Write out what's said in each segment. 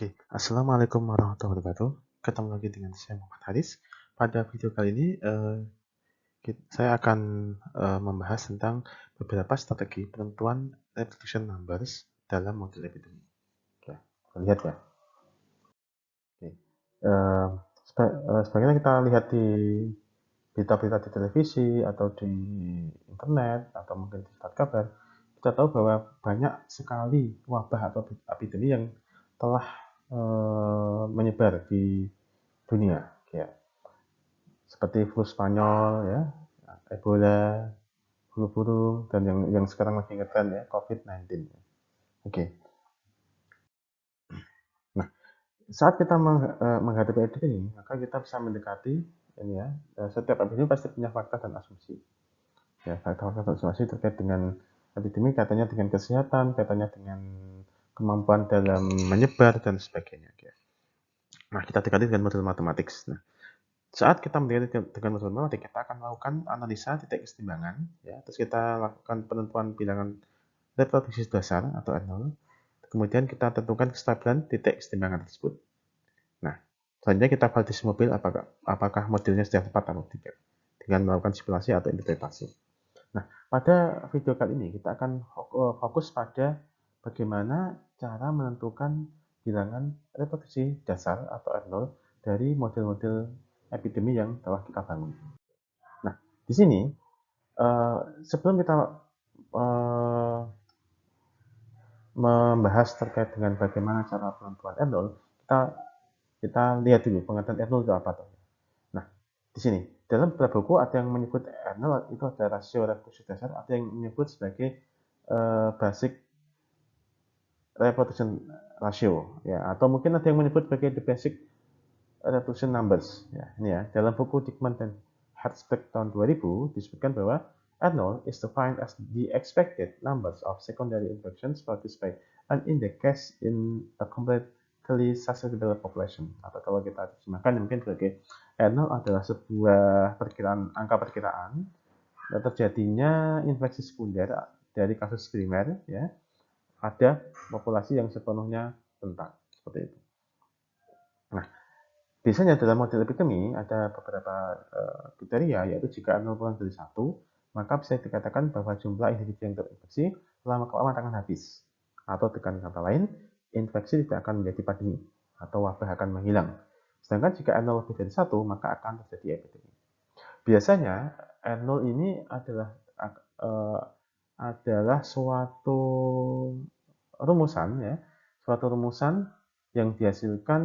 Oke, Assalamualaikum warahmatullahi wabarakatuh. Ketemu lagi dengan saya Muhammad Haris. Pada video kali ini, saya akan membahas tentang beberapa strategi penentuan repetition numbers dalam model epidemi. Oke, kita lihat ya. Oke, sebagaimana kita lihat di berita-berita di televisi atau di internet atau mungkin di surat kabar, kita tahu bahwa banyak sekali wabah atau epidemi yang telah menyebar di dunia, ya, seperti flu Spanyol, ya, Ebola, flu burung, dan yang sekarang lagi ngetren ya, COVID-19. Oke, nah saat kita menghadapi epidemi, maka kita bisa mendekati ini ya, setiap epidemi pasti punya fakta dan asumsi. Ya, fakta-fakta dan asumsi terkait dengan epidemi, katanya dengan kesehatan, katanya dengan kemampuan dalam menyebar dan sebagainya. Ya. Nah, kita dekati dengan model matematik. Nah, saat kita melihat dengan model matematik, kita akan melakukan analisa titik kesetimbangan, ya. Terus kita lakukan penentuan bilangan reproduksi dasar atau R0. Kemudian kita tentukan kestabilan titik kesetimbangan tersebut. Nah, selanjutnya kita validasi mobil apakah modelnya sudah tepat atau tidak dengan melakukan simulasi atau interpretasi. Nah, pada video kali ini kita akan fokus pada bagaimana cara menentukan bilangan reproduksi dasar atau R0 dari model-model epidemi yang telah kita bangun. Nah, di sini sebelum kita membahas terkait dengan bagaimana cara penentuan R0, kita lihat dulu pengertian R0 itu apa. Nah, di sini dalam beberapa buku ada yang menyebut R0 itu ada rasio reproduksi dasar, ada yang menyebut sebagai basic reproduction ratio, ya, atau mungkin ada yang menyebut sebagai the basic reproduction numbers. Ya, ini ya, dalam buku Dickman dan Herzberg tahun 2000 disebutkan bahwa R0 is defined as the expected numbers of secondary infections produced by an index in a completely susceptible population. Atau kalau kita terjemahkan mungkin sebagai R0 adalah sebuah angka perkiraan terjadinya infeksi sekunder dari kasus primer, ya, ada populasi yang sepenuhnya rentan, seperti itu. Nah, biasanya dalam model epidemi ada beberapa kriteria, yaitu jika 0 kurang dari 1, maka bisa dikatakan bahwa jumlah individu yang terinfeksi lama-kelamaan akan habis. Atau dengan kata lain, infeksi tidak akan menjadi pandemi atau wabah akan menghilang. Sedangkan jika N0 lebih dari 1, maka akan terjadi epidemi. Biasanya N0 ini adalah suatu rumusan yang dihasilkan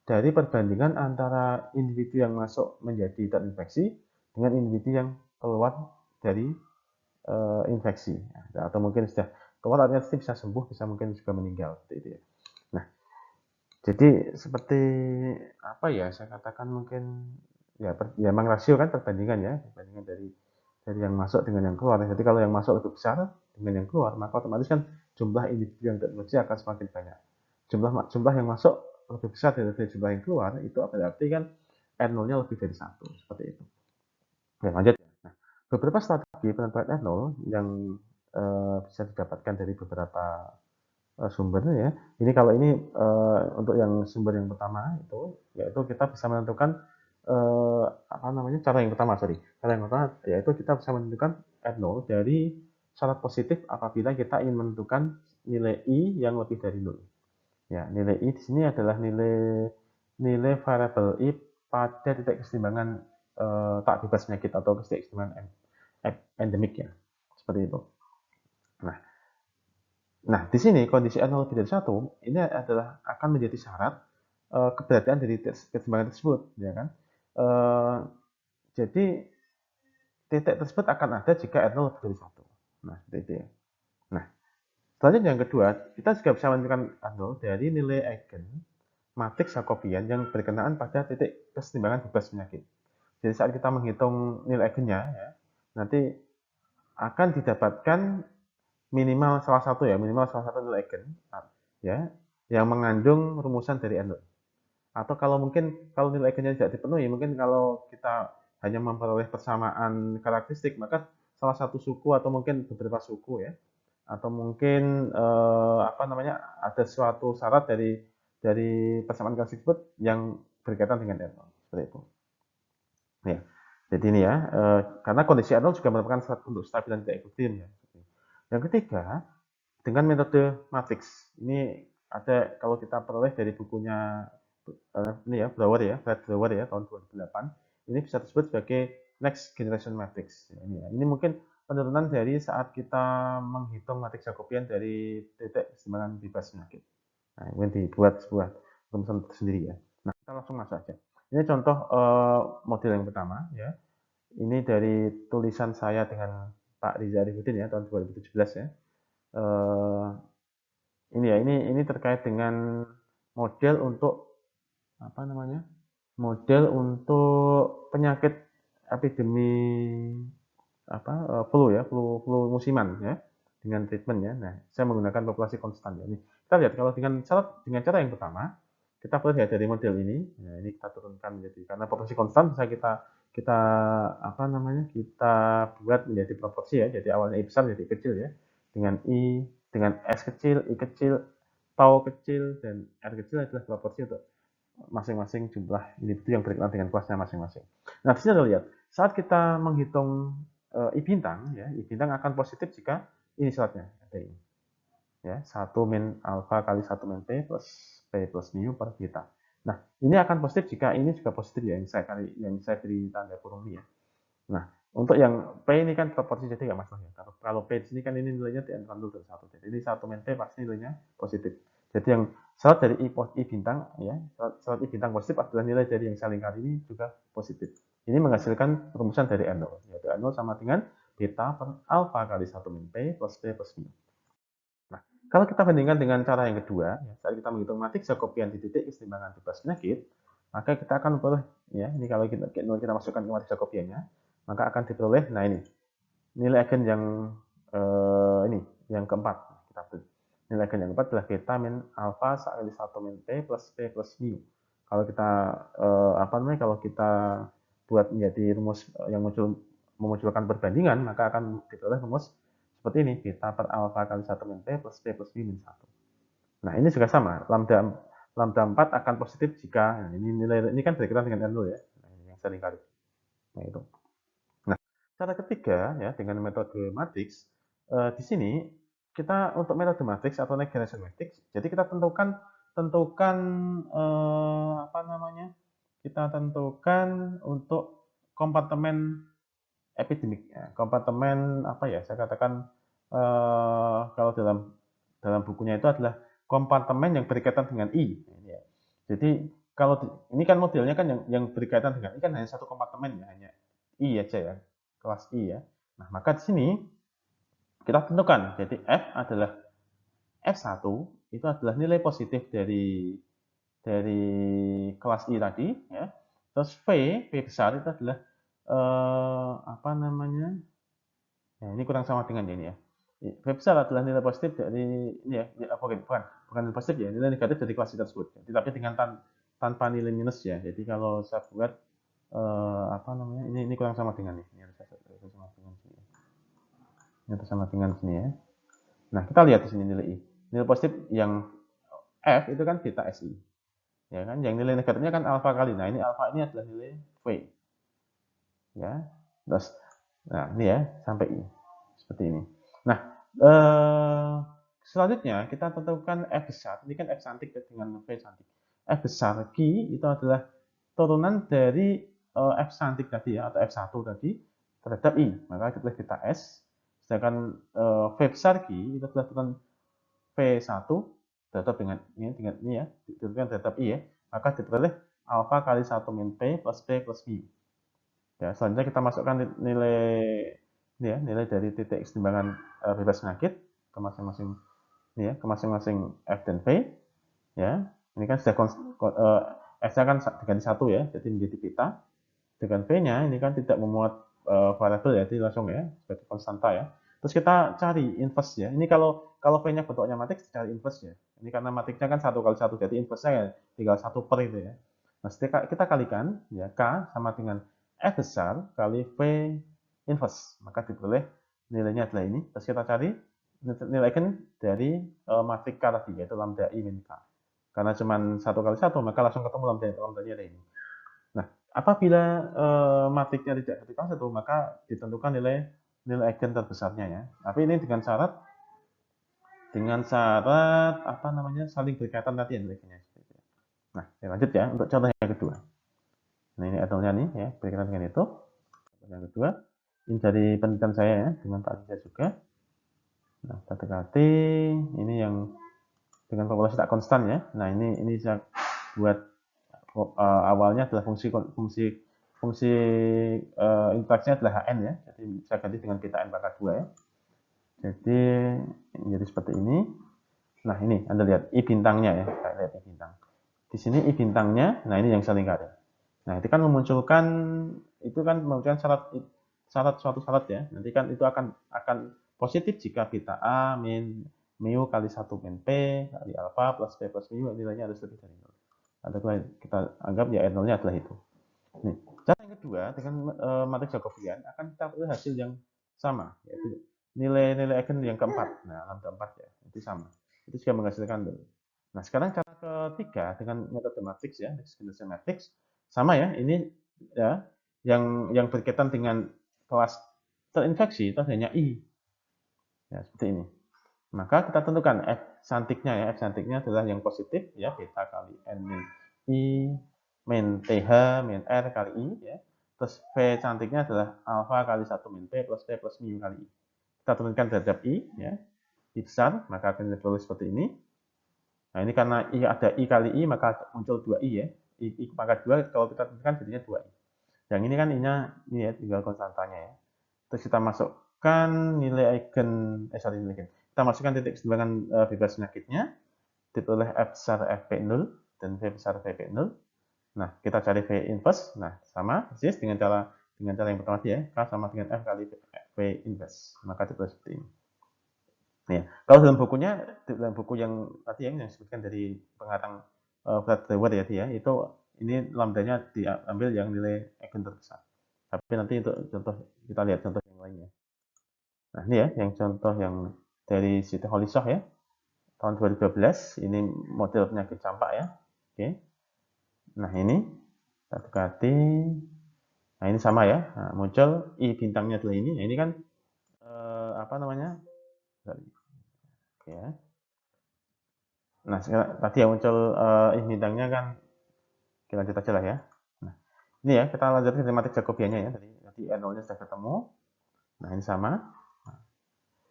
dari perbandingan antara individu yang masuk menjadi terinfeksi dengan individu yang keluar dari infeksi, atau mungkin sudah keluar artinya bisa sembuh, bisa mungkin juga meninggal, seperti itu ya. Nah, jadi seperti apa ya, saya katakan mungkin ya memang rasio kan perbandingan ya, perbandingan dari yang masuk dengan yang keluar. Jadi kalau yang masuk lebih besar dengan yang keluar, maka otomatis kan jumlah individu yang terinfeksi akan semakin banyak. Jumlah yang masuk lebih besar dari jumlah yang keluar, itu berarti kan R0-nya lebih dari 1, seperti itu. Oke, lanjut. Nah, beberapa strategi penentuan R0 yang bisa didapatkan dari beberapa sumber ya. Ini kalau ini untuk yang sumber yang pertama itu, yaitu kita bisa menentukan cara yang pertama, cara yang pertama yaitu kita bisa menentukan R0 dari syarat positif apabila kita ingin menentukan nilai I yang lebih dari 0. Ya, nilai I di sini adalah nilai variabel I pada titik kesetimbangan tak bebas penyakit atau titik kesetimbangan endemik ya. Seperti itu. Nah, di sini kondisi R0 lebih dari 1 ini adalah akan menjadi syarat keberadaan dari kesetimbangan tersebut, ya kan? Jadi titik tersebut akan ada jika R0 lebih dari 1. Nah, seperti itu ya. Nah, selanjutnya yang kedua, kita juga bisa menentukan R0 dari nilai eigen matriks Jacobian yang berkenaan pada titik kesetimbangan bebas penyakit. Jadi saat kita menghitung nilai eigennya, ya, nanti akan didapatkan minimal salah satu nilai eigen, ya, yang mengandung rumusan dari R0. Atau kalau nilai eigennya tidak dipenuhi, mungkin kalau kita hanya memperoleh persamaan karakteristik, maka salah satu suku atau mungkin beberapa suku ya, atau mungkin ada suatu syarat dari dari persamaan kelas tersebut yang berkaitan dengan R0 seperti itu. Ya. Jadi ini ya, karena kondisi R0 juga merupakan syarat untuk stabilan titik ekuilibrium ya. Yang ketiga, dengan metode matriks. Ini ada kalau kita peroleh dari bukunya ini ya, Brouwer ya, Fred Brouwer ya tahun 2008. Ini bisa disebut sebagai next generation matrix. Ini mungkin penurunan dari saat kita menghitung matriks Jacobian dari titik keseimbangan bebas penyakit. Nah, ini dibuat sebuah rumusan tersendiri ya. Nah, kita langsung masuk aja. Ini contoh model yang pertama ya. Ini dari tulisan saya dengan Pak Riza Arifudin ya tahun 2017 ya. Ini ya, ini terkait dengan model untuk apa namanya? Model untuk penyakit epidemi flu ya, flu musiman ya dengan treatmentnya. Nah, saya menggunakan populasi konstan ya. Ini kita lihat kalau dengan cara yang pertama, kita boleh lihat dari model ini. Nah, ini kita turunkan menjadi karena populasi konstan bisa kita apa namanya? Kita buat menjadi proporsi ya. Jadi awalnya I besar jadi kecil ya. Dengan S kecil, I kecil, tau kecil dan R kecil adalah proporsi untuk masing-masing jumlah individu yang berkenaan dengan kelasnya masing-masing. Nah, di sini Anda lihat, saat kita menghitung I bintang, ya, I bintang akan positif jika ini syaratnya, ada ini. Ya, 1 min alfa kali 1 min P plus mu per beta. Nah, ini akan positif jika ini juga positif ya, yang saya beri tanda kurung ini ya. Nah, untuk yang P ini kan proporsi jadi nggak masalah ya. Kalau P di sini kan ini nilainya di antara 0 dan 1. Jadi ini 1 min P pasti nilainya positif. Jadi yang syarat dari I bintang ya, syarat I bintang positif adalah nilai dari yang saling kali ini juga positif. Ini menghasilkan rumusan dari N0, yaitu N0 sama dengan beta per alfa kali 1 min P plus P plus mu. Nah, kalau kita bandingkan dengan cara yang kedua, ya, saat kita menghitung matriks Jacobian di titik keseimbangan bebas penyakit, maka kita akan memperoleh, ya, ini kalau kita masukkan ke matriks Jacobiannya, maka akan diperoleh, nah ini, nilai eigen yang ini, yang keempat. Nilai eigen yang keempat adalah beta min alfa kali 1 min P plus P plus mu. Kalau kita, kalau kita buat menjadi rumus yang memunculkan perbandingan, maka akan diperoleh rumus seperti ini, beta per alfa kali 1 min P plus P plus mu min 1. Nah, ini juga sama, lambda 4 akan positif jika, nah, ini kan berkaitan dengan N0 ya, nah, ini yang sering kali. Nah, itu. Nah, cara ketiga ya dengan metode matriks, di sini kita untuk metode matriks atau next generation matrix, jadi kita tentukan kita tentukan untuk kompartemen epidemik ya. Kompartemen apa ya? Saya katakan kalau dalam bukunya itu adalah kompartemen yang berkaitan dengan I. Ya. Jadi kalau ini kan modelnya kan yang berkaitan dengan I kan hanya satu kompartemen ya, hanya I aja ya, kelas I ya. Nah, maka di sini kita tentukan. Jadi F adalah F1 itu adalah nilai positif dari kelas I tadi ya. Terus V besar itu adalah apa namanya? Ya, ini kurang sama dengan ini ya. V besar adalah nilai positif dari ini ya, bukan nilai positif ya, nilai negatif dari kelas I tersebut. Jadi, tapi dengan tanpa nilai minus ya. Jadi kalau saya buat ini kurang sama dengan ini. Ini harus sama dengan sini. Ini harus sama dengan sini ya. Nah, kita lihat di sini nilai I. Nilai positif yang F itu kan beta SI. Ya kan, yang nilai negatifnya kan alfa kali. Nah, ini alfa ini adalah nilai V. Ya. Terus nah, ini ya sampai I. Seperti ini. Nah, selanjutnya kita tentukan F besar. Ini kan F cantik dengan V cantik. F besar Q itu adalah turunan dari F cantik tadi ya, atau F1 tadi terhadap I. Maka kita beta S. Sedangkan V besar Q itu adalah turunan V1 terhadap dengan ini ya, ditentukan terhadap I ya. Maka diperoleh alfa kali 1 min P plus P plus mu. Ya, selanjutnya kita masukkan nilai dari titik keseimbangan bebas penyakit ke masing-masing F dan V. Ya, ini kan sudah F-nya kan diganti 1 ya, jadi menjadi beta. Dengan V-nya ini kan tidak memuat variabel ya, jadi langsung ya sebagai konstanta ya. Terus kita cari inverse ya. Ini kalau V-nya bentuknya matriks, cari inverse ya. Ini karena matriksnya kan 1 kali 1, jadi inverse-nya ya tinggal 1 per itu ya. Nah, kita kalikan ya K sama dengan F besar kali V inverse. Maka diperoleh nilainya adalah ini. Terus kita cari nilai eigen dari matriks K tadi, yaitu lambda I min K. Karena cuma 1 kali 1, maka langsung ketemu lambdanya ada ini. Nah, apabila matrixnya tidak 1 kali 1, maka ditentukan nilai eigen terbesarnya ya. Tapi ini dengan syarat apa namanya, saling berkaitan tadi ya nilainya. Nah, saya lanjut ya untuk contoh yang kedua. Nah, ini Adolnya nih ya, berkaitan dengan itu. Yang kedua, ini dari penelitian saya ya, dengan Pak Riza juga. Nah, kita dekati ini yang dengan populasi tak konstan ya. Nah, ini saya buat awalnya adalah fungsi interaksinya adalah Hn ya. Jadi saya ganti dengan beta n pangkat 2 ya. Jadi menjadi seperti ini. Nah, ini Anda lihat I bintangnya ya. Kita lihat I bintang. Di sini I bintangnya, nah ini yang selingkar ya. Nah, itu kan memunculkan suatu syarat ya. Nanti kan itu akan positif jika beta A min mu kali 1 min P kali alfa plus P plus mu nilainya harus lebih dari 0. Atau kita anggap ya R0-nya adalah itu. Nih, cara yang kedua dengan matriks Jacobian akan kita peroleh hasil yang sama, yaitu nilai eigen yang keempat. Nah, lambda 4 ya, itu sama. Itu juga menghasilkan 0. Nah, sekarang cara ketiga dengan metode matriks ya, discrimination matrix sama ya. Ini ya yang berkaitan dengan kelas terinfeksi itu hanya I. Ya, seperti ini. Maka kita tentukan F cantiknya ya. F cantiknya adalah yang positif ya, beta kali N min I min TH min R kali I ya. Terus V cantiknya adalah alfa kali 1 min P plus P plus mu kali I. Kita turunkan terhadap I ya. I besar, maka akan ditulis seperti ini. Nah, ini karena I ada I kali I, maka muncul 2I ya. I pangkat 2 kalau kita tentukan jadinya 2I. Yang ini kan I-nya ini ya, tinggal konstantanya ya. Terus kita masukkan nilai eigen kita masukkan titik keseimbangan bebas penyakitnya diperoleh F besar Fp0 dan V besar Vp0. Nah, kita cari V inverse. Nah, sama persis dengan cara yang pertama tadi ya. K sama dengan F kali V inverse. Maka diperoleh seperti ini. Nah, kalau dalam buku yang tadi yang disebutkan dari pengarang Fred Dewar ya dia, itu ini lambdanya diambil yang nilai eigen terbesar. Tapi nanti untuk contoh kita lihat contoh yang lainnya. Nah, ini ya yang contoh yang dari Siti Holisah ya. Tahun 2012, ini model penyakit campak ya. Oke. Nah, ini kita dekati. Nah, ini sama ya. Nah, muncul I bintangnya adalah ini. Nah, ini kan apa namanya? Oke ya. Nah, tadi yang muncul I bintangnya kan kita lanjut aja lah ya. Nah, ini ya kita lanjutkan matematik Jacobiannya ya. Tadi R0-nya sudah ketemu. Nah, ini sama.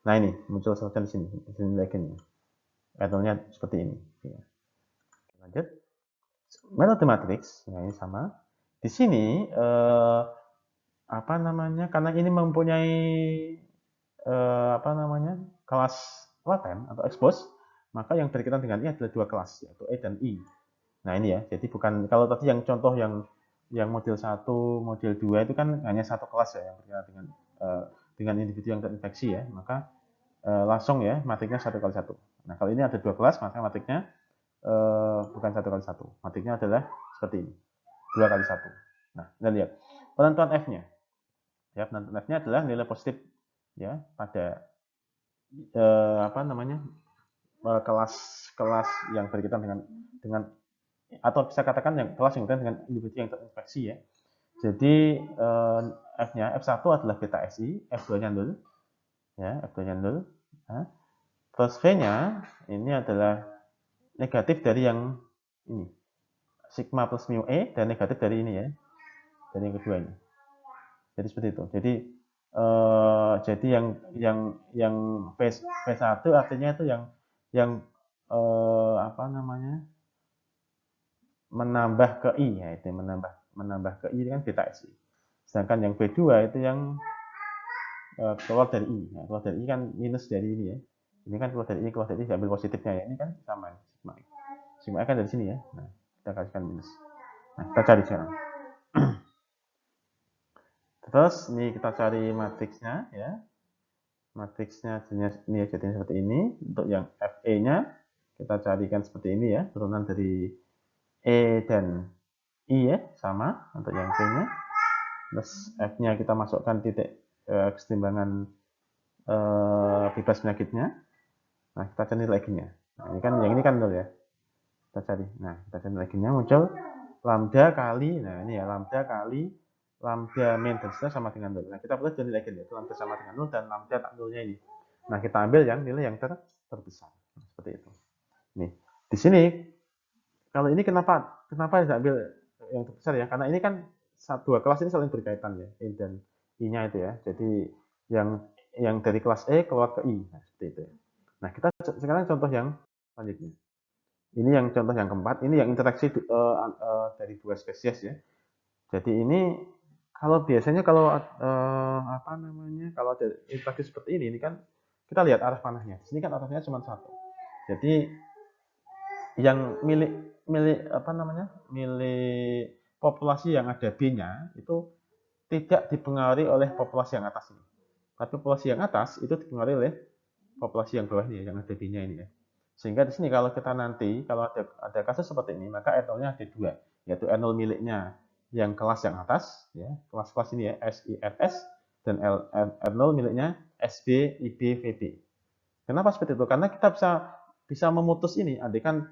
Nah, ini muncul seperti di sini. Di sini legennya. R0-nya seperti ini. Ya. Lanjut. Metode matriks, ya ini sama. Di sini apa namanya? Karena ini mempunyai apa namanya? Kelas laten atau expose, maka yang berkaitan dengan I adalah 2 kelas, yaitu E dan I. Nah, ini ya. Jadi bukan kalau tadi yang contoh yang model 1, model 2 itu kan hanya 1 kelas ya yang berkaitan dengan individu yang terinfeksi ya. Maka langsung ya matriknya 1 kali 1. Nah, kalau ini ada 2 kelas, maka matriknya bukan 1 kali 1. Matriknya adalah seperti ini. 2 kali 1. Nah, kita lihat. Penentuan F-nya. Ya, penentuan F-nya adalah nilai positif ya pada apa namanya? kelas yang berkaitan dengan atau bisa katakan yang kelas yang berkaitan dengan individu yang terinfeksi ya. Jadi F-nya F1 adalah beta SI, F2-nya 0. Ya, F2-nya 0. Nah, terus V-nya ini adalah negatif dari yang ini. Sigma plus mu E dan negatif dari ini ya. Dari yang kedua ini. Jadi seperti itu. Jadi yang V1 artinya itu yang apa namanya? menambah ke I ya, itu menambah ke I kan beta SI. Sedangkan yang V2 itu yang keluar dari I. Nah, keluar dari I kan minus dari ini ya. Ini kan keluar dari I diambil positifnya ya. Ini kan sama sigma. Sigma kan dari sini ya. Nah, kita kasihkan minus. Nah, kita cari sekarang. Terus ini kita cari matriksnya ya. Matriksnya ini ya, jadinya seperti ini. Untuk yang FE-nya kita carikan seperti ini ya, turunan dari E dan I ya, sama untuk yang V-nya. Terus F-nya kita masukkan titik kesetimbangan bebas penyakitnya. Nah, kita cari nilai eigennya. Nah, yang ini kan 0 ya. Kita cari. Nah, kita cari eigennya muncul lambda kali, nah ini ya, lambda kali lambda min dan seterusnya sama dengan 0. Nah, kita perlu nilai eigen, yaitu lambda sama dengan 0 dan lambda tak nolnya ini. Nah, kita ambil yang nilai yang terbesar. Seperti itu. Nih, di sini kalau ini kenapa saya ambil yang terbesar ya? Karena ini kan dua kelas ini saling berkaitan ya, I dan I-nya itu ya. Jadi yang dari kelas E keluar ke I, nah, seperti itu ya. Nah, kita sekarang contoh yang selanjutnya. Ini yang contoh yang keempat, ini yang interaksi dari dua spesies ya. Jadi ini kalau biasanya kalau apa namanya, kalau ada interaksi seperti ini kan kita lihat arah panahnya. Di sini kan arahnya cuma satu. Jadi yang milik apa namanya, milik populasi yang ada B-nya itu tidak dipengaruhi oleh populasi yang atas ini. Tapi populasi yang atas itu dipengaruhi oleh populasi yang bawah ini yang ada B-nya ini ya. Sehingga di sini kalau kita nanti kalau ada kasus seperti ini, maka R0-nya ada dua, yaitu R0 miliknya yang kelas yang atas ya, kelas-kelas ini ya, SIRS, dan R0 miliknya SB, IB, VB. Kenapa seperti itu? Karena kita bisa memutus ini, andaikan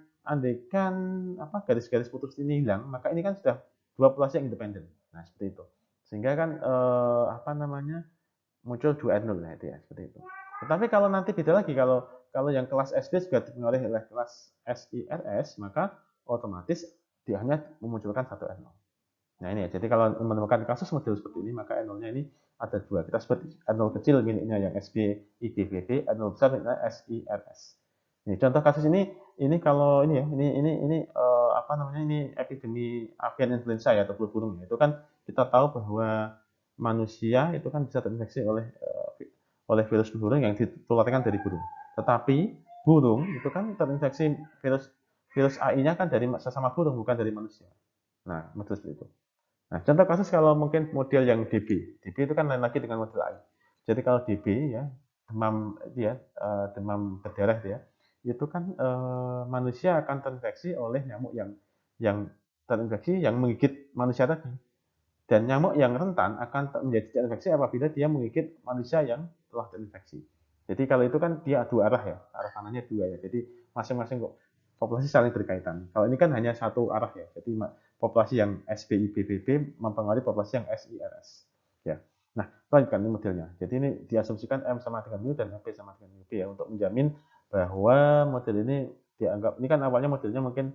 apa garis-garis putus ini hilang, maka ini kan sudah dua populasi yang independen. Nah, seperti itu. Sehingga kan apa namanya, muncul 2R0 nah itu ya, seperti itu. Tetapi kalau nanti beda lagi, kalau yang kelas SB juga dipengaruhi oleh kelas SIRS, maka otomatis dia hanya memunculkan satu R0. Nah ini ya, jadi kalau menemukan kasus model seperti ini, maka R0-nya ini ada dua. Kita sebut R0 kecil miliknya yang SB, IB, VB, R0 besar miliknya SIRS. Ini contoh kasus ini kalau ini ya, ini apa namanya, ini epidemi avian influenza ya, atau flu burung ya. Itu kan kita tahu bahwa manusia itu kan bisa terinfeksi oleh virus burung yang ditularkan dari burung. Tetapi burung itu kan terinfeksi virus AI-nya kan dari sesama burung, bukan dari manusia. Nah, model seperti itu. Nah, contoh kasus kalau mungkin model yang DB. DB itu kan lain lagi dengan model AI. Jadi kalau DB ya, demam berdarah ya, itu kan manusia akan terinfeksi oleh nyamuk yang terinfeksi yang menggigit manusia tadi. Dan nyamuk yang rentan akan menjadi terinfeksi apabila dia menggigit manusia yang telah terinfeksi. Jadi kalau itu kan dia dua arah ya, arah kanannya dua ya. Jadi masing-masing populasi saling berkaitan. Kalau ini kan hanya satu arah ya. Jadi populasi yang SBIBBB mempengaruhi populasi yang SIRS. Ya. Nah, lanjutkan ini modelnya. Jadi ini diasumsikan M sama dengan mu dan HP sama dengan mu ya, untuk menjamin bahwa model ini dianggap, ini kan awalnya modelnya mungkin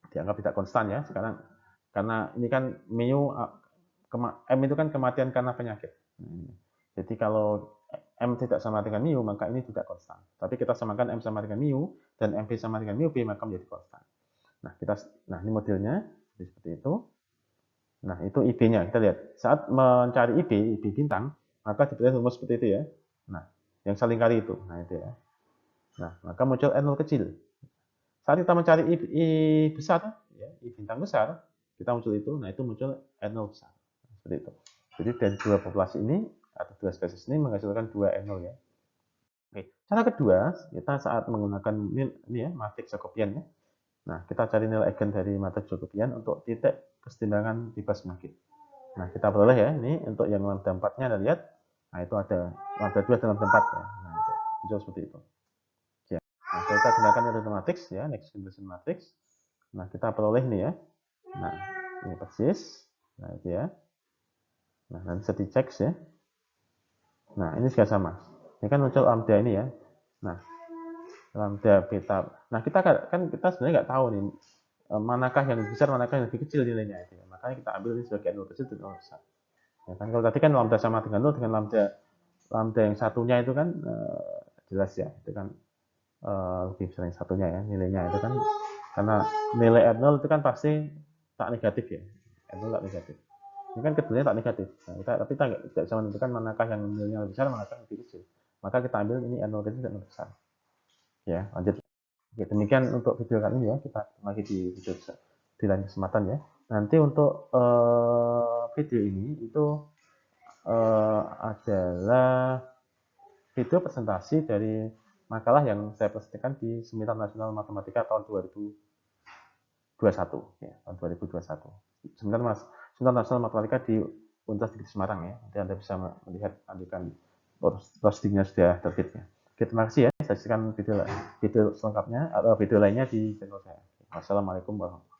dianggap tidak konstan ya. Sekarang karena ini kan mu, M itu kan kematian karena penyakit. Jadi kalau M tidak sama dengan mu, maka ini tidak konstan. Tapi kita samakan M sama dengan mu dan MP sama dengan mu B, maka menjadi konstan. Nah, ini modelnya seperti itu. Nah, itu IB-nya. Kita lihat. Saat mencari IB bintang, maka diberikan rumus seperti itu ya. Nah, yang saling kali itu. Nah, itu ya. Nah, maka muncul N0 kecil. Saat kita mencari I besar, ya, I bintang besar, kita muncul itu. Nah, itu muncul N0 besar. Seperti itu. Jadi dari dua populasi ini, atau dua spesies ini menghasilkan dua N0 ya. Oke. Cara kedua, kita saat menggunakan ini ya, matriks Jacobian ya. Nah, kita cari nilai eigen dari matriks Jacobian untuk titik kesetimbangan bebas penyakit. Nah, kita peroleh ya, ini untuk yang lambda 4-nya, Anda lihat. Nah, itu ada lambda 2 dan lambda 4 ya. Nah, itu muncul seperti itu. Ya. Nah, kita gunakan nilai matriks ya, next generation matrix. Nah, kita peroleh ini ya. Nah, ini persis. Nah, itu ya. Nah, nanti bisa dicek ya. Nah, ini juga sama. Ini kan muncul lambda ini ya. Nah, lambda beta. Nah, kita sebenarnya nggak tahu nih manakah yang lebih besar, manakah yang lebih kecil nilainya itu. Makanya kita ambil ini sebagai nol kecil dan nol besar. Ya kan, kalau tadi kan lambda sama dengan nol, dengan lambda yang satunya itu kan jelas ya, itu kan lebih besar yang satunya ya, nilainya itu kan, karena nilai R0 itu kan pasti tak negatif ya, R0 tak negatif. Ini kan keduanya tak negatif. Nah, tapi kita tidak bisa menentukan manakah yang nilainya lebih besar, manakah yang lebih kecil. Maka kita ambil ini R0 kecil dan R0 besar. Ya, lanjut. Oke, demikian untuk video kali ini ya. Kita lagi di video di lain kesempatan ya. Nanti untuk video ini itu adalah video presentasi dari makalah yang saya presentasikan di Seminar Nasional Matematika tahun 2021 ya, tahun 2021. Seminar Nasional Matematika di Universitas Negeri Semarang ya. Nanti Anda bisa melihat andikan postingnya sudah terbit ya. Oke, terima kasih ya. saksikan video selengkapnya atau video lainnya di channel saya. Wassalamualaikum warahmatullahi wabarakatuh.